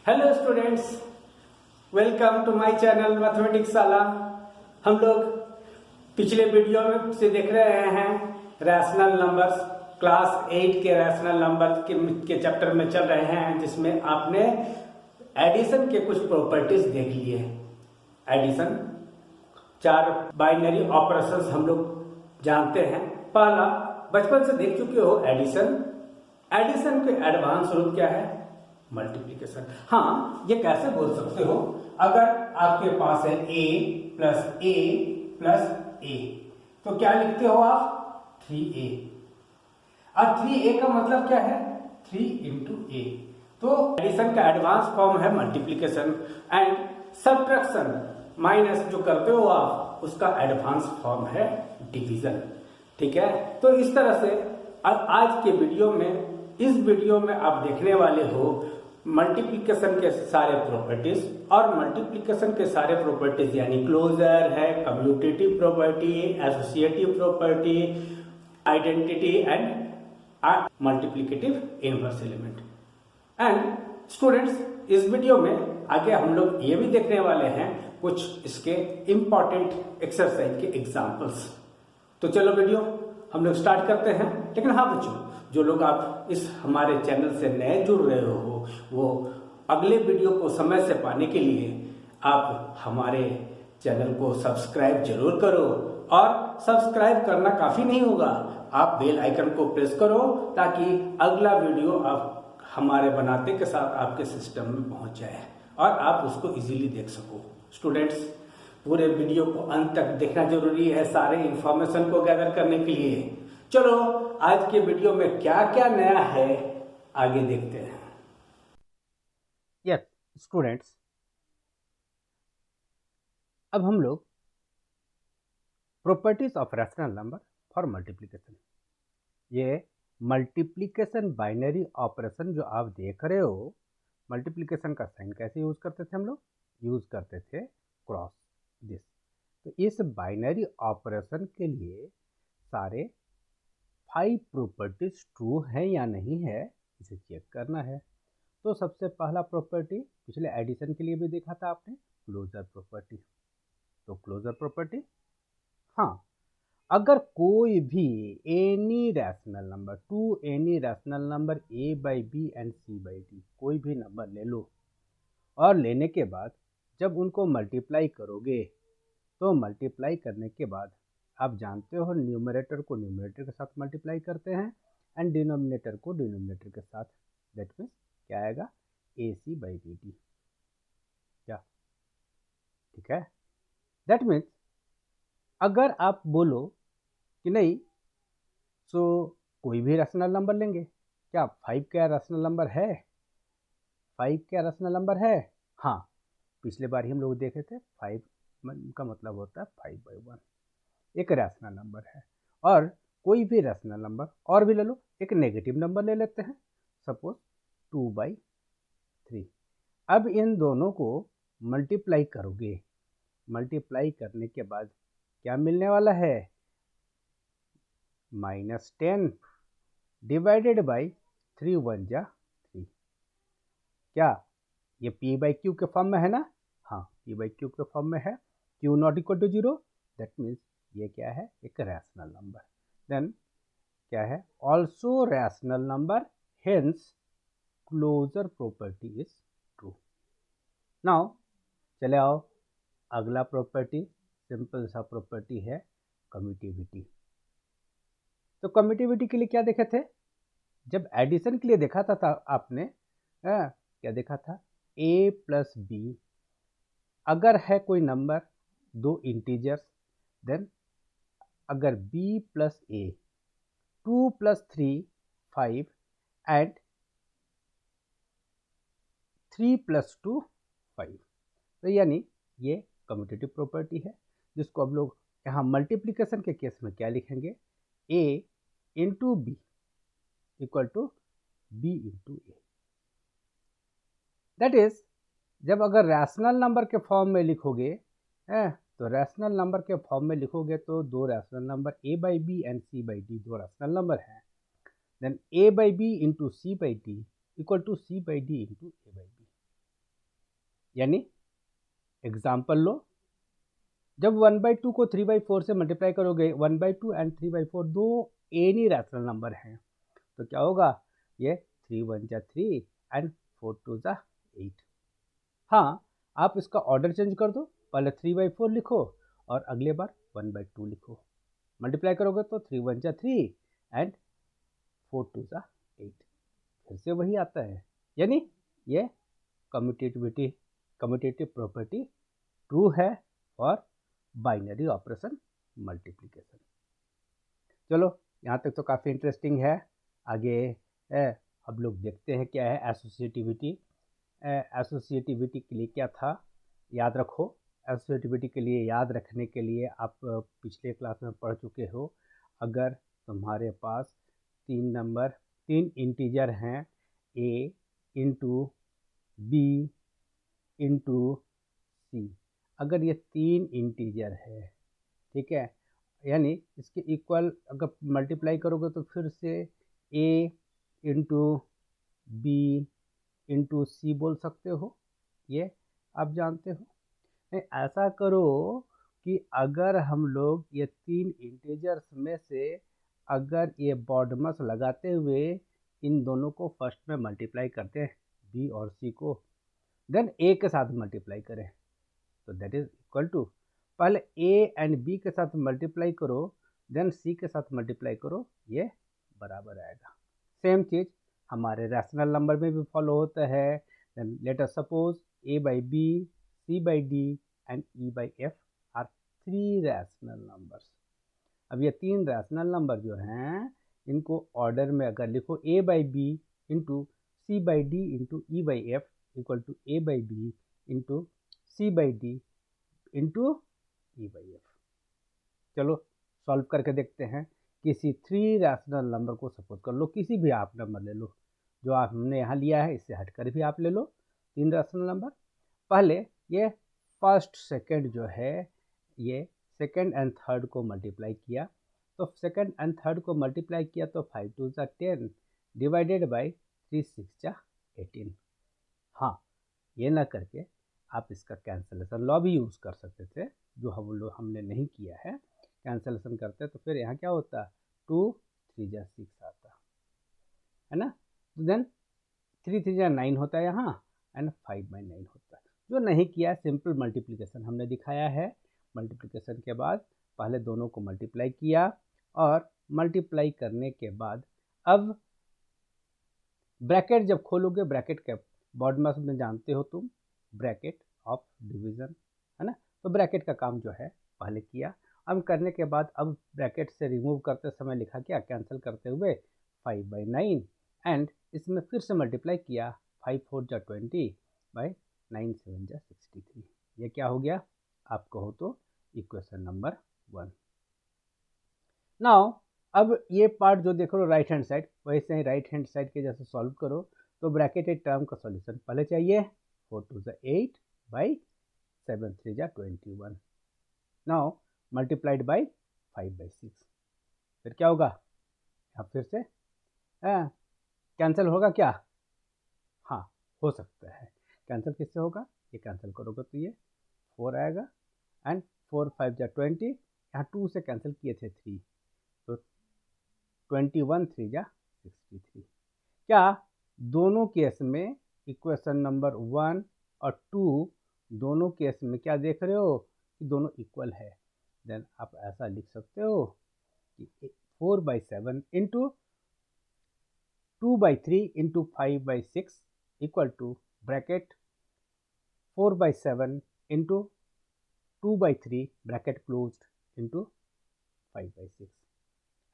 Hello students, welcome to my channel mathematics Shala. हम लोग पिछले वीडियो में से देख रहे हैं रैशनल नंबर्स, क्लास 8 के रैशनल नंबर के चैप्टर में चल रहे हैं, जिसमें आपने एडिशन के कुछ प्रॉपर्टीज देख लिए। एडिशन, 4 बाइनरी ऑपरेशंस हम लोग जानते हैं। पहला बचपन से देख चुके हो एडिशन। एडिशन के एडवांस रूप क्या है? मल्टीप्लिकेशन। हाँ, ये कैसे बोल सकते हो? अगर आपके पास है a प्लस a, तो क्या लिखते हो आप? 3a। अब 3a का मतलब क्या है? 3 इंटू a। तो एडिशन का एडवांस फॉर्म है मल्टीप्लिकेशन, एंड सब्ट्रैक्शन माइनस जो करते हो आप, उसका एडवांस फॉर्म है डिवीजन। ठीक है, तो इस तरह से आज के वीडियो में, इस वीडियो में आप देखने वाले हो मल्टीप्लिकेशन के सारे प्रॉपर्टीज। और मल्टीप्लिकेशन के सारे प्रॉपर्टीज यानी क्लोजर है, commutative property, associative property, identity and multiplicative inverse element. And students, इस वीडियो में आगे हम लोग ये भी देखने वाले हैं कुछ इसके इंपॉर्टेंट एक्सरसाइज के एग्जांपल्स। तो चलो वीडियो हम लोग स्टार्ट करते हैं। लेकिन हाँ बच्चों, जो लोग आप इस हमारे चैनल से नए जुड़ रहे हो, वो अगले वीडियो को समय से पाने के लिए आप हमारे चैनल को सब्सक्राइब जरूर करो। और सब्सक्राइब करना काफी नहीं होगा, आप बेल आइकन को प्रेस करो ताकि अगला वीडियो आप हमारे बनाते के साथ आपके सिस्टम में पहुंच जाए और आप उसको इजीली देख सको। स्टूडेंट्स, पूरे वीडियो को अंत तक देखना जरूरी है सारे इंफॉर्मेशन को गैदर करने के लिए। चलो आज के वीडियो में क्या क्या नया है आगे देखते हैं। यस स्टूडेंट्स, अब हम लोग properties of rational number for multiplication, ये मल्टीप्लिकेशन बाइनरी ऑपरेशन जो आप देख रहे हो, मल्टीप्लिकेशन का साइन कैसे यूज करते थे? हम लोग यूज करते थे क्रॉस दिस। तो इस बाइनरी ऑपरेशन के लिए सारे 5 प्रॉपर्टीज ट्रू है या नहीं है, इसे चेक करना है। तो सबसे पहला प्रॉपर्टी पिछले एडिशन के लिए भी देखा था आपने, क्लोजर प्रॉपर्टी। तो क्लोजर प्रॉपर्टी, हाँ, अगर कोई भी any rational number, to any rational number a by B and c by D, कोई भी नंबर ले लो और लेने के बाद जब उनको मल्टीप्लाई करोगे, तो मल्टीप्लाई करने के बाद आप जानते हो न्यूमरेटर को न्यूमरेटर के साथ मल्टीप्लाई करते हैं एंड डिनोमिनेटर को डिनोमिनेटर के साथ। दैट मीन्स क्या आएगा? ए सी बाई बी डी। क्या ठीक है? दैट मीन्स अगर आप बोलो कि नहीं, सो कोई भी रैशनल नंबर लेंगे, क्या 5 क्या रैशनल नंबर है? 5 क्या रैशनल नंबर है? हाँ, पिछले बार ही हम लोग देखे थे 5 का मतलब होता है 5/1, एक रैशनल नंबर है। और कोई भी रैशनल नंबर और भी ले लो, एक नेगेटिव नंबर ले लेते हैं, सपोज 2/3। अब इन दोनों को मल्टीप्लाई करोगे, मल्टीप्लाई करने के बाद क्या मिलने वाला है? -10 डिवाइडेड बाई 3 1 जा 3। क्या ये p बाई क्यू के फॉर्म में है ना? हाँ, p बाई क्यू के फॉर्म में है। q not equal to 0, that means ये क्या है? एक रैशनल नंबर। देन क्या है? Also rational number, hence closure property is true. Now चले आओ, अगला प्रॉपर्टी सिंपल सा प्रॉपर्टी है कम्यूटिविटी। तो कम्यूटिविटी के लिए क्या देखे थे? जब एडिशन के लिए देखा था आपने क्या देखा था? a प्लस बी, अगर है कोई नंबर दो इंटीजर्स, देन अगर b plus a, 2 plus 3 5 and 3 plus 2 5। तो यानी ये कम्यूटेटिव प्रॉपर्टी है, जिसको अब लोग यहाँ मल्टीप्लिकेशन के केस में क्या लिखेंगे? a into b equal to b into a. That is, जब अगर रैशनल नंबर के फॉर्म में लिखोगे, तो रैशनल नंबर के फॉर्म में लिखोगे तो दो rational number a by B and c by d दो रैशनल नंबर हैं। Then a by b into c by d equal to c by d into a by b. यानी example लो, जब 1/2 को 3/4 से मल्टीप्लाई करोगे, 1/2 एंड 3/4 दो any rational number हैं, तो क्या होगा, ये 3 1 जा 3 एंड 4 2 जा 8। हाँ, आप इसका ऑर्डर चेंज कर दो, पहले 3/4 लिखो और अगले बार 1/2 लिखो, मल्टीप्लाई करोगे तो 3 1 जा 3 एंड 4 2 जा 8, फिर से वही आता है। यानी ये कम्यूटेटिव प्रॉपर्टी ट्रू है फॉर बाइनरी ऑपरेशन मल्टीप्लिकेशन। चलो, यहाँ तक तो काफ़ी इंटरेस्टिंग है। आगे अब लोग देखते हैं क्या है एसोसिएटिविटी। एसोसिएटिविटी के लिए क्या था, याद रखो। एसोसिएटिविटी के लिए याद रखने के लिए आप पिछले क्लास में पढ़ चुके हो, अगर तुम्हारे पास तीन इंटीजर हैं, a इंटू बी इंटू सी, अगर ये 3 इंटीजर है, ठीक है, यानी इसके इक्वल अगर मल्टीप्लाई करोगे तो फिर से a इंटू बी इंटू सी बोल सकते हो, ये आप जानते हो। नहीं, ऐसा करो कि अगर हम लोग ये 3 इंटीजर्स में से अगर ये बॉडमस लगाते हुए इन दोनों को फर्स्ट में मल्टीप्लाई करते हैं, बी और सी को, देन ए के साथ मल्टीप्लाई करें, तो दैट इज इक्वल टू, पहले ए एंड बी के साथ मल्टीप्लाई करो, देन सी के साथ मल्टीप्लाई करो, ये बराबर आएगा। सेम चीज़ हमारे रैशनल नंबर में भी फॉलो होता है। Then let us suppose a by b, c by d एंड e by f are 3 rational numbers. अब ये 3 रैशनल नंबर जो हैं, इनको ऑर्डर में अगर लिखो, a by b into c by d into e by f equal to a by b into c by d into e by f. चलो solve करके देखते हैं। किसी 3 रैशनल नंबर को सपोज कर लो, किसी भी आप नंबर ले लो, जो हमने यहाँ लिया है इससे हटकर भी आप ले लो 3 रैशनल नंबर। पहले ये फर्स्ट सेकंड जो है, ये सेकंड एंड थर्ड को मल्टीप्लाई किया, तो सेकंड एंड थर्ड को मल्टीप्लाई किया तो 5 2 जा 10 डिवाइडेड बाई 3 6 जा 18। हाँ, ये ना करके आप इसका कैंसलेशन लॉ भी यूज़ कर सकते थे, जो हमने नहीं किया है। कैंसलेशन करते तो फिर यहाँ क्या होता, 2 3 जा 6 आता है ना, तो देन 3 3 जा 9 होता है यहाँ एंड 5/9 होता है। जो नहीं किया है, सिंपल मल्टीप्लिकेशन हमने दिखाया है। मल्टीप्लिकेशन के बाद पहले दोनों को मल्टीप्लाई किया और मल्टीप्लाई करने के बाद अब ब्रैकेट जब खोलोगे, ब्रैकेट के बॉडमस में जानते हो तुम, ब्रैकेट ऑफ डिवीज़न है ना, तो ब्रैकेट का काम जो है पहले किया। अब करने के बाद अब ब्रैकेट से रिमूव करते समय लिखा क्या, कैंसिल करते हुए 5/9 एंड इसमें फिर से मल्टीप्लाई किया, 5 4 जा 20 बाई 9 7 जा 63। ये क्या हो गया, आप कहो तो इक्वेशन नंबर 1। नाउ अब ये पार्ट जो देख लो राइट हैंड साइड, वैसे ही राइट हैंड साइड के जैसे सॉल्व करो, तो ब्रैकेटेड टर्म का सॉल्यूशन पहले चाहिए, 4 2 जा 8 बाई 7 3 जा 21, नाउ मल्टीप्लाइड बाई 5/6। फिर क्या होगा, अब फिर से कैंसिल होगा क्या, हाँ हो सकता है। कैंसिल किससे होगा, ये कैंसिल करोगे तो ये 4 आएगा एंड 4 5 जा 20, यहाँ 2 से कैंसिल किए थे 3, तो 21 3 जा 63। क्या दोनों केस में इक्वेशन नंबर 1 और 2 दोनों केस में क्या देख रहे हो कि दोनों इक्वल है, देन आप ऐसा लिख सकते हो कि 4/7 into 2/3 into 5/6 equal to bracket 4/7 into 2/3 bracket closed into 5/6।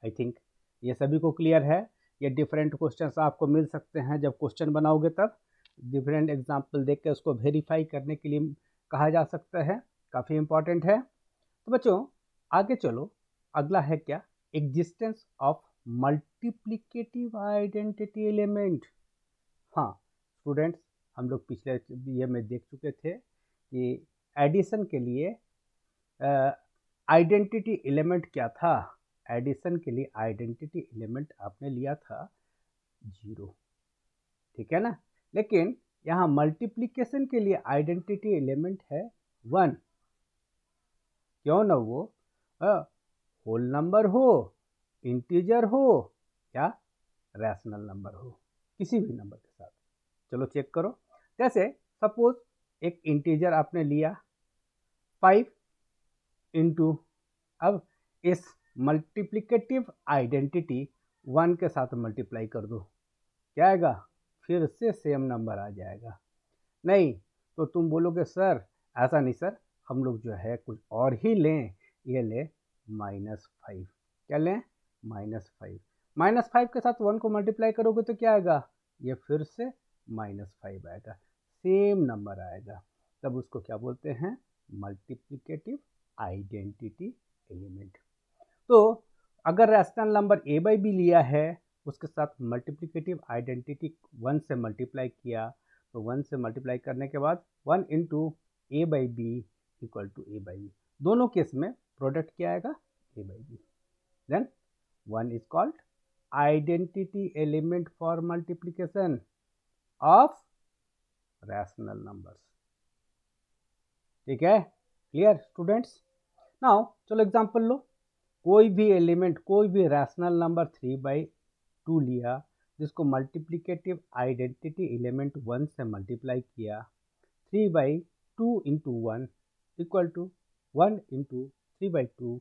I think ये सभी को क्लियर है। ये डिफरेंट क्वेश्चंस आपको मिल सकते हैं, जब क्वेश्चन बनाओगे तब डिफरेंट एग्जाम्पल देख के उसको वेरीफाई करने के लिए कहा जा सकता है, काफ़ी इंपॉर्टेंट है। तो बच्चों आगे चलो, अगला है क्या, existence of multiplicative identity element. हाँ स्टूडेंट्स, हम लोग पिछले ये में देख चुके थे कि एडिशन के लिए आइडेंटिटी एलिमेंट क्या था। एडिशन के लिए आइडेंटिटी एलिमेंट आपने लिया था 0, ठीक है ना। लेकिन यहाँ मल्टीप्लिकेशन के लिए आइडेंटिटी एलिमेंट है 1, क्यों ना वो होल नंबर हो, इंटीजर हो या रैशनल नंबर हो, किसी भी नंबर के साथ। चलो चेक करो। जैसे सपोज एक इंटीजर आपने लिया 5 इंटू, अब इस मल्टीप्लिकेटिव आइडेंटिटी 1 के साथ मल्टीप्लाई कर दो, क्या आएगा? फिर से सेम नंबर आ जाएगा। नहीं तो तुम बोलोगे सर ऐसा नहीं सर, हम लोग जो है कुछ और ही लें, ये ले -5। क्या लें? -5। -5 के साथ 1 को मल्टीप्लाई करोगे तो क्या आएगा? ये फिर से -5 आएगा, सेम नंबर आएगा। तब उसको क्या बोलते हैं? Multiplicative identity element. तो अगर rational number a by b लिया है, उसके साथ मल्टीप्लिकेटिव आइडेंटिटी 1 से मल्टीप्लाई किया, तो 1 से मल्टीप्लाई करने के बाद 1 into a by b equal to a by b. दोनों केस में प्रोडक्ट क्या आएगा? a by b. Then 1 is called identity element for multiplication of rational numbers. ठीक है, क्लियर स्टूडेंट्स? नाउ चलो एग्जांपल लो। कोई भी एलिमेंट, कोई भी रैशनल नंबर 3/2 लिया, जिसको मल्टीप्लिकेटिव आइडेंटिटी एलिमेंट 1 से मल्टीप्लाई किया, 3/2 इंटू 1 इक्वल टू 1 इंटू 3/2।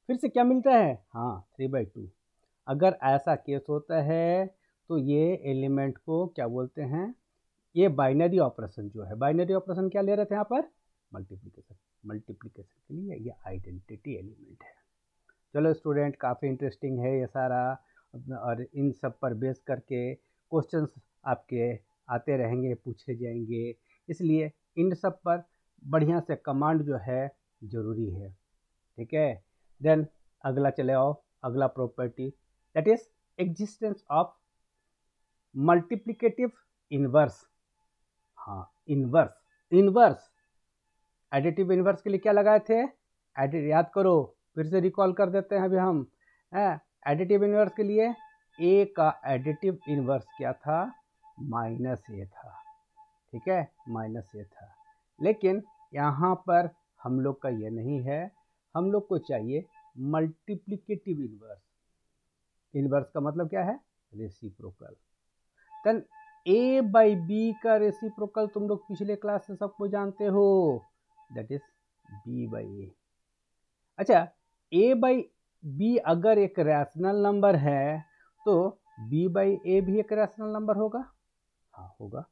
फिर से क्या मिलता है? हाँ, 3/2। अगर ऐसा केस होता है तो ये एलिमेंट को क्या बोलते हैं? ये बाइनरी ऑपरेशन जो है, बाइनरी ऑपरेशन क्या ले रहे थे यहाँ पर? मल्टीप्लिकेशन। मल्टीप्लिकेशन के लिए ये आइडेंटिटी एलिमेंट है। चलो स्टूडेंट, काफ़ी इंटरेस्टिंग है ये सारा, और इन सब पर बेस करके क्वेश्चंस आपके आते रहेंगे, पूछे जाएंगे, इसलिए इन सब पर बढ़िया से कमांड जो है ज़रूरी है। ठीक है, देन अगला चले आओ, अगला property that is existence of multiplicative inverse. हाँ, इनवर्स एडिटिव इनवर्स के लिए क्या लगाए थे? याद करो, फिर से रिकॉल कर देते हैं अभी हम। एडिटिव इनवर्स के लिए a का एडिटिव इनवर्स क्या था? -a था। ठीक है, -a था। लेकिन यहाँ पर हम लोग का ये नहीं है, हम लोग को चाहिए मल्टीप्लिकेटिव इनवर्स। इनवर्स का मतलब क्या है? Reciprocal. Then a by b का रेसिप्रोकल तुम लोग पिछले क्लास से सबको जानते हो, that is b by a. अच्छा, a बाई बी अगर एक रैशनल नंबर है तो b बाई ए भी एक रैशनल नंबर होगा? हाँ, होगा।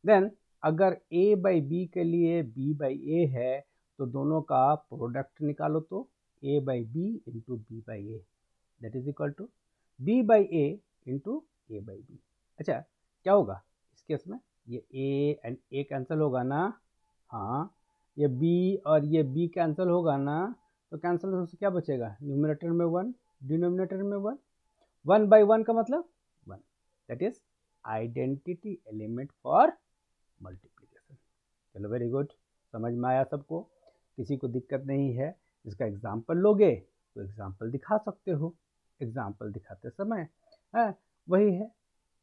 देन अगर a बाई बी के लिए b बाई ए है तो दोनों का प्रोडक्ट निकालो, तो a by b into b by a that is equal to b by a into a by b. अच्छा, क्या होगा इस केस में? ये a एंड a कैंसिल होगा ना? हाँ, ये b और ये b कैंसिल होगा ना? तो कैंसिल होने से क्या बचेगा? न्यूमरेटर में 1, डिनोमिनेटर में 1। 1 बाई 1 का मतलब 1, that is identity element for multiplication. चलो, वेरी गुड, समझ में आया सबको? किसी को दिक्कत नहीं है? इसका एग्जाम्पल लोगे तो एग्जाम्पल दिखा सकते हो। एग्जाम्पल दिखाते समय वही है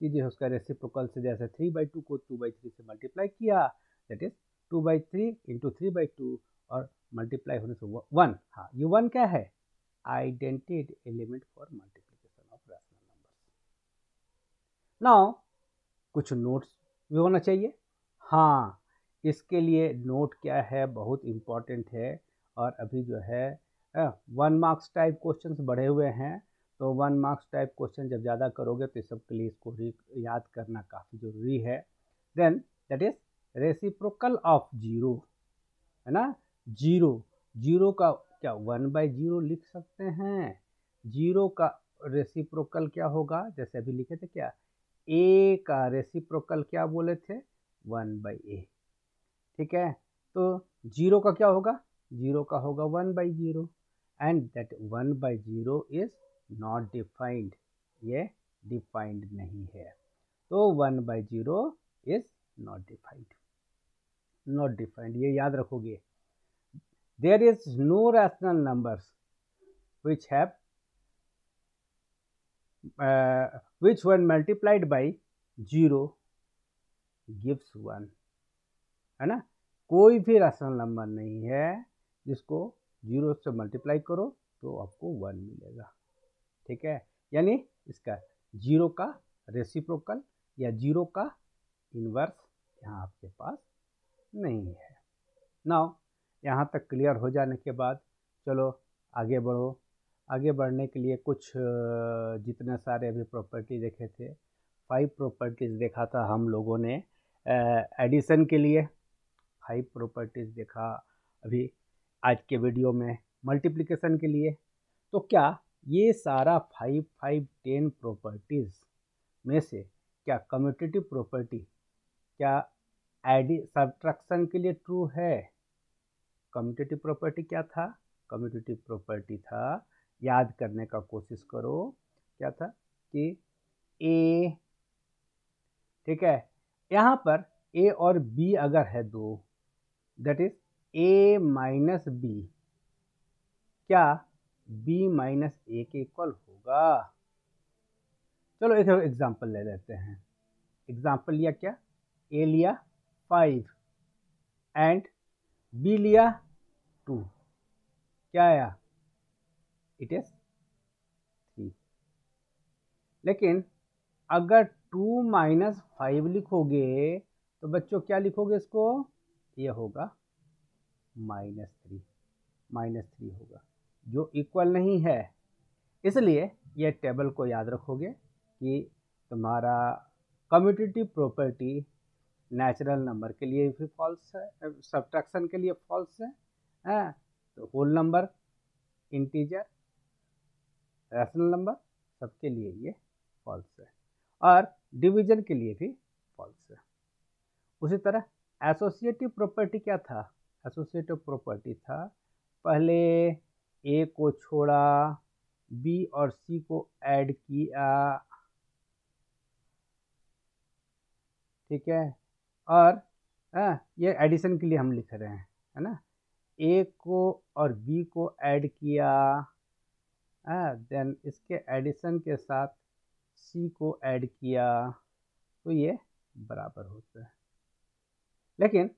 कि जो उसका रेसिप्रोकल से, जैसे 3/2 को 2/3 से मल्टीप्लाई किया, दैट इज 2/3 इंटू 3/2 और मल्टीप्लाई होने से 1। हाँ, ये 1 क्या है? Identity element for multiplication of rational numbers. Now कुछ नोट्स भी होना चाहिए। हाँ, इसके लिए नोट क्या है, बहुत इम्पॉर्टेंट है। और अभी जो है 1 मार्क्स टाइप क्वेश्चंस बढ़े हुए हैं, तो 1 मार्क्स टाइप क्वेश्चन जब ज़्यादा करोगे तो इस सब के लिए इसको याद करना काफ़ी ज़रूरी है। Then that is reciprocal of zero, है ना? जीरो का क्या 1/0 लिख सकते हैं? जीरो का रेसिप्रोकल क्या होगा? जैसे अभी लिखे थे, क्या a का रेसिप्रोकल क्या बोले थे? 1/a। ठीक है, तो जीरो का क्या होगा? जीरो का होगा 1/0, and that 1/0 is not defined, ये डिफाइंड नहीं है, तो 1/0 इज नॉट डिफाइंड, ये याद रखोगे। There is no rational numbers which have which when multiplied by 0 gives 1, है ना। कोई भी रैशनल नंबर नहीं है जिसको 0 से मल्टीप्लाई करो तो आपको 1 मिलेगा, ठीक है। यानी इसका 0 का रेसिप्रोकल या 0 का इन्वर्स यहाँ आपके पास नहीं है। नाउ यहाँ तक क्लियर हो जाने के बाद चलो आगे बढ़ो। आगे बढ़ने के लिए कुछ जितने सारे अभी प्रॉपर्टी देखे थे, 5 प्रॉपर्टीज़ देखा था हम लोगों ने एडिशन के लिए, 5 प्रॉपर्टीज़ देखा अभी आज के वीडियो में मल्टीप्लिकेशन के लिए। तो क्या ये सारा 5, 5, 10 प्रॉपर्टीज़ में से क्या कम्यूटेटिव प्रॉपर्टी क्या सब्ट्रैक्शन के लिए ट्रू है? कम्यूटेटिव प्रॉपर्टी क्या था? कम्यूटेटिव प्रॉपर्टी था, याद करने का कोशिश करो, क्या था कि ए, ठीक है, यहाँ पर ए और बी अगर है दो, that is a minus b, क्या बी माइनस ए के इक्वल होगा? चलो एक एग्जांपल ले लेते हैं। एग्जांपल लिया क्या? ए लिया 5 एंड बी लिया 2, क्या आया? It is 3। लेकिन अगर 2 माइनस 5 लिखोगे तो बच्चों क्या लिखोगे इसको? ये होगा -3 होगा, जो इक्वल नहीं है। इसलिए ये टेबल को याद रखोगे कि तुम्हारा कम्यूटेटिव प्रॉपर्टी नेचुरल नंबर के लिए भी फॉल्स है, सब्ट्रैक्शन के लिए फॉल्स है, तो whole number, integer, rational number सबके लिए ये फॉल्स है, और डिवीजन के लिए भी फॉल्स है। उसी तरह एसोसिएटिव प्रॉपर्टी क्या था? एसोसिएटिव प्रॉपर्टी था पहले ए को छोड़ा, बी और सी को ऐड किया, ठीक है, और ये एडिशन के लिए हम लिख रहे हैं, है ना। ए को और बी को ऐड किया, देन इसके एडिशन के साथ सी को ऐड किया, तो ये बराबर होता है। लेकिन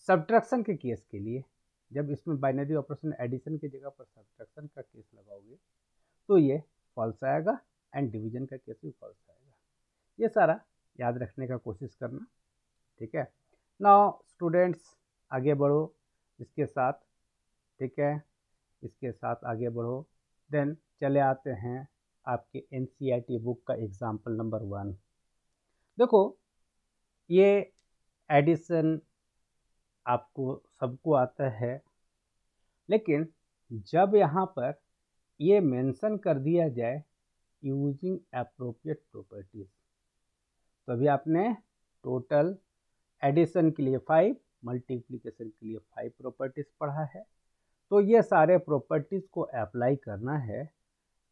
सब्ट्रैक्शन के केस के लिए, जब इसमें बाइनरी ऑपरेशन एडिशन की जगह पर सब्ट्रैक्शन का केस लगाओगे तो ये फॉल्स आएगा, एंड डिवीजन का केस भी फॉल्स आएगा। ये सारा याद रखने का कोशिश करना, ठीक है। नाउ स्टूडेंट्स आगे बढ़ो इसके साथ, ठीक है, इसके साथ आगे बढ़ो। देन चले आते हैं आपके NCERT बुक का एग्जाम्पल नंबर 1। देखो ये एडिशन आपको सबको आता है, लेकिन जब यहाँ पर ये मेंशन कर दिया जाए यूजिंग एप्रोप्रिएट प्रॉपर्टीज, तो अभी आपने टोटल एडिशन के लिए 5, मल्टीप्लिकेशन के लिए 5 प्रॉपर्टीज पढ़ा है। तो ये सारे प्रॉपर्टीज को अप्लाई करना है,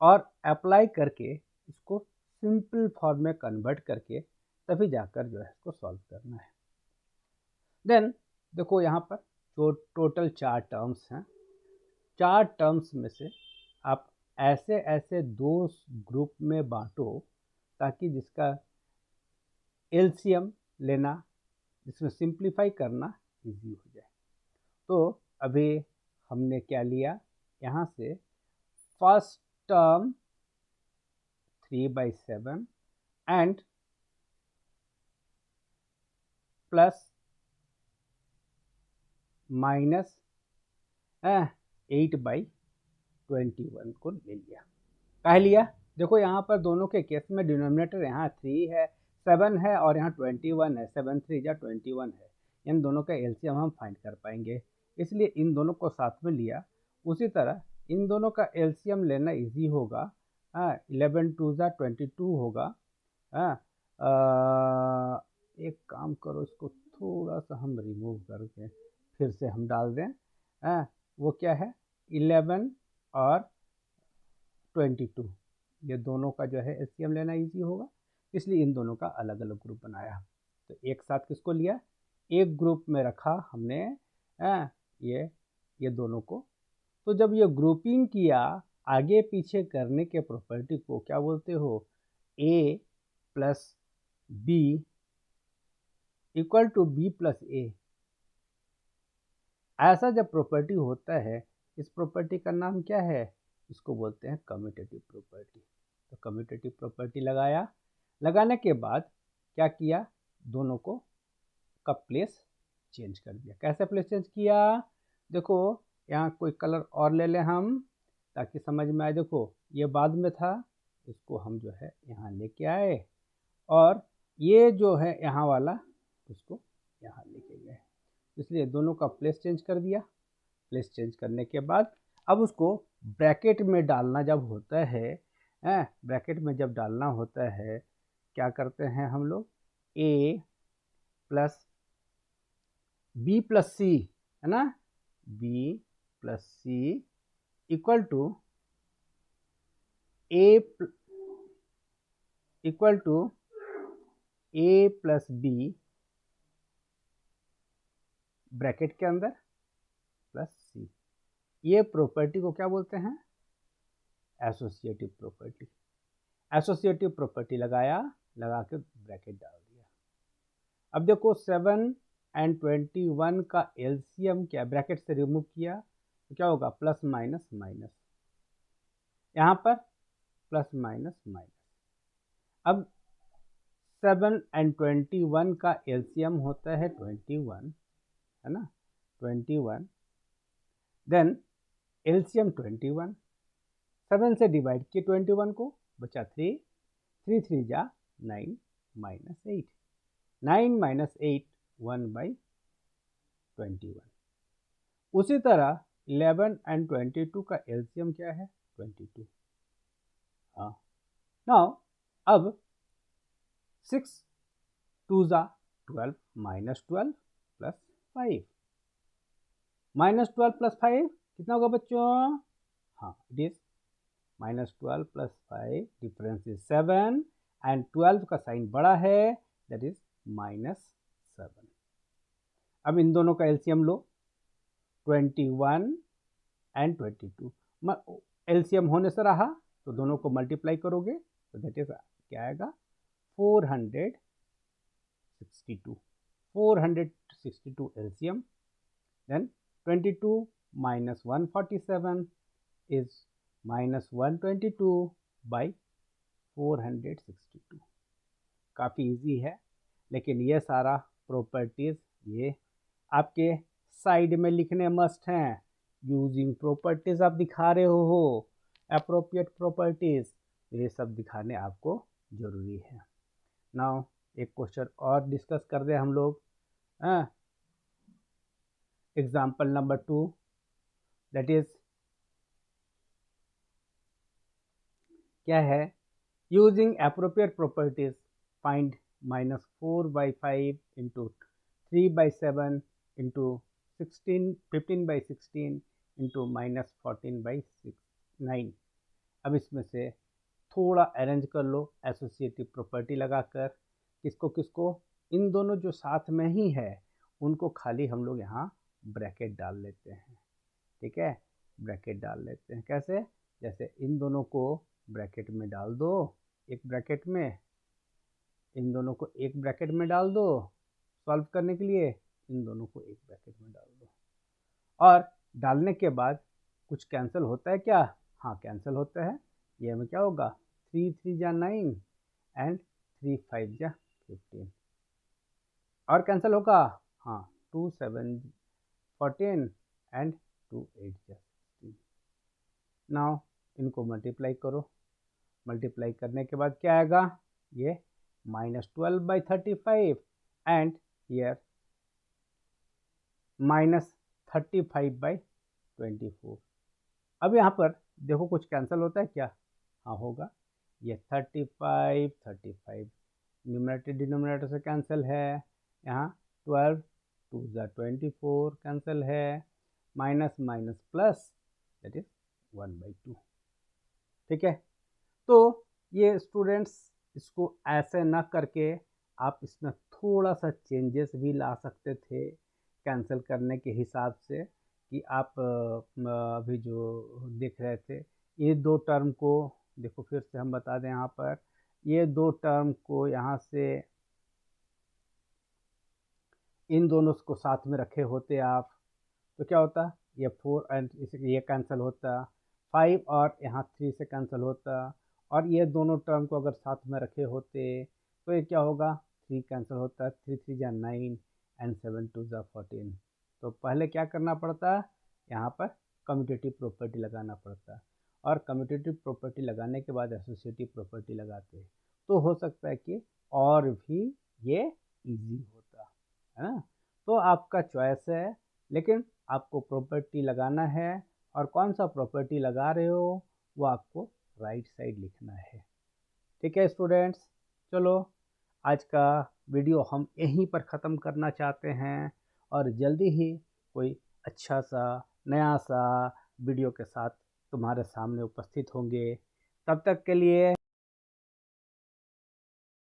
और अप्लाई करके इसको सिंपल फॉर्म में कन्वर्ट करके तभी जाकर जो है इसको सॉल्व करना है। देन देखो यहाँ पर जो टोटल 4 टर्म्स हैं, 4 टर्म्स में से आप ऐसे ऐसे 2 ग्रुप में बांटो ताकि जिसका एलसीएम लेना, जिसमें सिंप्लीफाई करना इजी हो जाए। तो अभी हमने क्या लिया, यहाँ से first term 3/7 and plus minus 8/21 को ले लिया। कह लिया, देखो यहाँ पर दोनों के केस में डिनोमिनेटर यहाँ 3 है, 7 है, और यहाँ 21 है, 7 3 जा 21 है। इन दोनों का एलसीएम हम फाइंड कर पाएंगे, इसलिए इन दोनों को साथ में लिया। उसी तरह इन दोनों का एलसीएम लेना इजी होगा, 11 2 जा 22 होगा। एक काम करो, इसको थोड़ा सा हम रिमूव करके फिर से हम डाल दें। वो क्या है, 11 और 22, ये दोनों का जो है एलसीएम लेना इजी होगा, इसलिए इन दोनों का अलग अलग ग्रुप बनाया। तो एक साथ किसको लिया, एक ग्रुप में रखा हमने ये दोनों को। तो जब ये ग्रुपिंग किया, आगे पीछे करने के प्रॉपर्टी को क्या बोलते हो, A plus B equal to B plus A. ऐसा जब प्रॉपर्टी होता है, इस प्रॉपर्टी का नाम क्या है? इसको बोलते हैं कम्यूटेटिव प्रॉपर्टी। तो कम्यूटेटिव प्रॉपर्टी लगाया, लगाने के बाद क्या किया, दोनों को का प्लेस चेंज कर दिया। कैसे प्लेस चेंज किया? देखो यहाँ कोई कलर और ले लें हम ताकि समझ में आए। देखो ये बाद में था, इसको हम जो है यहाँ लेके आए, और ये जो है यहाँ वाला उसको यहाँ लेके गए, इसलिए दोनों का प्लेस चेंज कर दिया। प्लेस चेंज करने के बाद अब उसको ब्रैकेट में डालना जब होता है, ब्रैकेट में जब डालना होता है, क्या करते हैं हम लोग, a plus b plus c, है ना, b plus c equal to a plus b bracket के अंदर प्लस सी। ये प्रॉपर्टी को क्या बोलते हैं? Associative property. एसोसिएटिव प्रॉपर्टी लगाया, लगा के ब्रैकेट डाल दिया। अब देखो 7 और 21 का एलसीएम क्या, ब्रैकेट से रिमूव किया तो क्या होगा, प्लस माइनस माइनस, यहाँ पर प्लस माइनस माइनस। अब 7 और 21 का एलसीएम होता है 21, है ना, 21, देन एलसीएम 21, 7 से डिवाइड किए 21 को, बचा 3, 3 3 जा 9 माइनस 8, 9 माइनस 8 1/21। उसी तरह 11 और 22 का एलसीएम क्या है, 22। हाँ, नाउ अब 6 2 जा 12 माइनस 12 प्लस 5, माइनस 12 प्लस 5 कितना होगा बच्चों? हाँ, it is minus 12 plus 5, difference is 7 and 12 का साइन बड़ा है, दैट इज -7। अब इन दोनों का एलसीएम लो, 21 एंड 22, एलसीएम होने से रहा तो दोनों को मल्टीप्लाई करोगे तो दैट इज क्या आएगा, 462 LCM, then 22 minus 147 is minus 122/462। काफ़ी इजी है, लेकिन ये सारा प्रॉपर्टीज़ ये आपके साइड में लिखने मस्ट हैं। यूजिंग प्रॉपर्टीज़ आप दिखा रहे हो, अप्रोप्रिएट प्रॉपर्टीज़, ये सब दिखाने आपको ज़रूरी है। नाउ एक क्वेश्चन और डिस्कस कर दें हम लोग। एग्जाम्पल नंबर 2, दैट इज क्या है, using appropriate properties find -4/5 into 3/7 into 15/16 into -14/9। अब इसमें से थोड़ा अरेंज कर लो एसोसिएटिव प्रॉपर्टी लगाकर, किसको किसको, इन दोनों जो साथ में ही है उनको खाली हम लोग यहाँ ब्रैकेट डाल लेते हैं। ठीक है, ब्रैकेट डाल लेते हैं। कैसे? जैसे इन दोनों को ब्रैकेट में डाल दो, एक ब्रैकेट में, इन दोनों को एक ब्रैकेट में डाल दो, सॉल्व करने के लिए इन दोनों को एक ब्रैकेट में डाल दो, और डालने के बाद कुछ कैंसिल होता है क्या? हाँ, कैंसिल होता है। ये में क्या होगा, 3 3 जा 9 एंड 3 5 जा 15, और कैंसिल होगा, हाँ, 2 7 14 एंड 2 8 जा 16। नाउ इनको मल्टीप्लाई करो, मल्टीप्लाई करने के बाद क्या आएगा, ये -12/35 एंड हियर -35/24। अब यहाँ पर देखो कुछ कैंसिल होता है क्या? हाँ, होगा। ये 35 न्यूमरेटर डिनोमिनेटर से कैंसिल है, यहाँ 12 2 जा 24 कैंसिल है, minus minus plus that is 1/2। ठीक है, तो ये स्टूडेंट्स इसको ऐसे ना करके आप इसमें थोड़ा सा चेंजेस भी ला सकते थे कैंसिल करने के हिसाब से, कि आप अभी जो देख रहे थे, ये दो टर्म को देखो, फिर से हम बता दें, यहाँ पर ये दो टर्म को यहाँ से इन दोनों को साथ में रखे होते आप तो क्या होता, ये 4 एंड ये कैंसिल होता, 5 और यहाँ 3 से कैंसिल होता, और ये दोनों टर्म को अगर साथ में रखे होते तो ये क्या होगा, 3 कैंसिल होता, 3 3 जा 9 एंड 7 2 जा 14। तो पहले क्या करना पड़ता, यहाँ पर कम्यूटेटिव प्रॉपर्टी लगाना पड़ता, और कम्यूटेटिव प्रॉपर्टी लगाने के बाद एसोसिएटिव प्रॉपर्टी लगाते तो हो सकता है कि और भी ये इजी होता है ना। तो आपका चॉइस है, लेकिन आपको प्रॉपर्टी लगाना है, और कौन सा प्रॉपर्टी लगा रहे हो वो आपको राइट साइड लिखना है। ठीक है स्टूडेंट्स, चलो आज का वीडियो हम यहीं पर ख़त्म करना चाहते हैं, और जल्दी ही कोई अच्छा सा नया सा वीडियो के साथ तुम्हारे सामने उपस्थित होंगे। तब तक के लिए